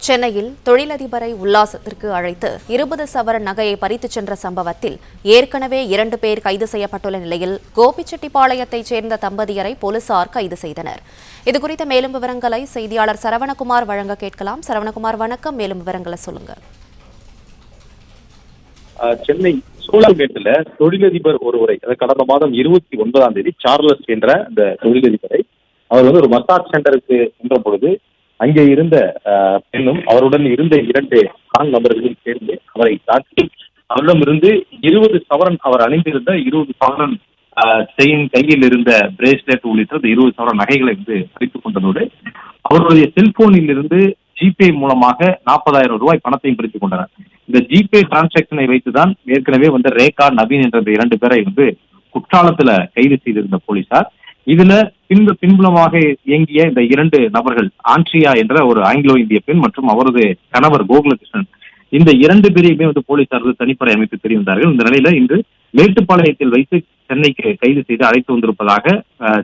சென்னையில் தொழிலதிபரை உல்லாசத்திற்கு அழைத்து 20 சவரன் நகையை பறித்துச் சென்ற சம்பவத்தில் ஏற்கனவே 2 பேர் கைது செய்யப்பட்டுள்ள நிலையில் கோபிச்செட்டிப்பாளையத்தைச் சேர்ந்த தம்பதியரை போலீசார் கைது செய்தனர். இதுகுறித்த மேலும் விவரங்களை செய்தியாளர் சரவணகுமார் வழங்க கேட்கலாம். சரவணகுமார், வணக்கம். மேலும் விவரங்களை சொல்லுங்க. சென்னை சோழம்பேட்டில் தொழிலதிபர் ஒருவரை கடந்த மாதம் 29ஆம் தேதி சார்லஸ் என்ற அந்த தொழிலதிபரை அவர் ஒரு மசாஜ் சென்டருக்கு சென்ற பொழுது அங்கே இருந்த பெண்ணும் அவருடன் இருந்த 2 ஆண் நபர்களும் சேர்ந்து அவரை தாக்கி அவரிடமிருந்து 20 சவரன் அவர் அணிந்திருந்த 20 சவரன் செயின், கையில் இருந்த பிரேஸ்லெட் உள்ளிட்ட 20 சவரன் நகைகளை பறித்துக் கொண்டதோடு அவருடைய செல்போனில் இருந்து ஜிபே மூலமாக 40,000 ரூபாய் பணத்தையும் பிரித்துக் கொண்டனர். இந்த ஜிபே டிரான்சாக்சனை வைத்துதான் ஏற்கனவே ரேகா, நவீன் என்ற 2 பேரை குற்றாலத்துல கைது செய்திருந்த போலீசார். இதுல பின்புலமாக இயங்கிய இந்த 2 நபர்கள், ஆண்ட்ரியா என்ற ஒரு ஆங்கிலோ இந்திய பெண் மற்றும் அவரது கணவர் கோகுலகிருஷ்ணன், இந்த 2 பேரையுமே தனிப்படை அமைப்பு தெரிவித்தார்கள். இந்த நிலையில இன்று மேட்டுப்பாளையத்தில் வைத்து சென்னைக்கு கைது செய்து அழைத்து வந்திருப்பதாக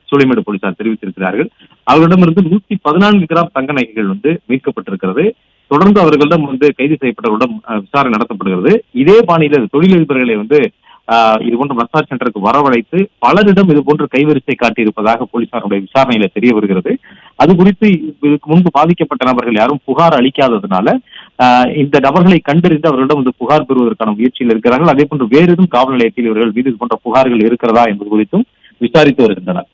சூளைமேடு போலீசார் தெரிவித்திருக்கிறார்கள். அவர்களிடமிருந்து 114 கிராம் தங்க நகைகள் மீட்கப்பட்டிருக்கிறது. தொடர்ந்து அவர்களிடம் கைது செய்யப்பட்டவர்களிடம் விசாரணை நடத்தப்படுகிறது. இதே பாணியில தொழிலதிபர்களை இது போன்ற மசாஜ் சென்டருக்கு வரவழைத்து பலரிடம் இது போன்று கைவரிசை காட்டியிருப்பதாக போலீசாருடைய விசாரணையில தெரிய வருகிறது. அது குறித்து இதுக்கு முன்பு பாதிக்கப்பட்ட நபர்கள் யாரும் புகார் அளிக்காததுனால இந்த நபர்களை கண்டறிந்து அவர்களிடம் புகார் பெறுவதற்கான முயற்சியில் இருக்கிறார்கள். அதே போன்று வேறு எதுவும் காவல் நிலையத்தில் இவர்கள் மீது இது போன்ற புகார்கள் இருக்கிறதா என்பது குறித்தும் விசாரித்து வருகின்றனர்.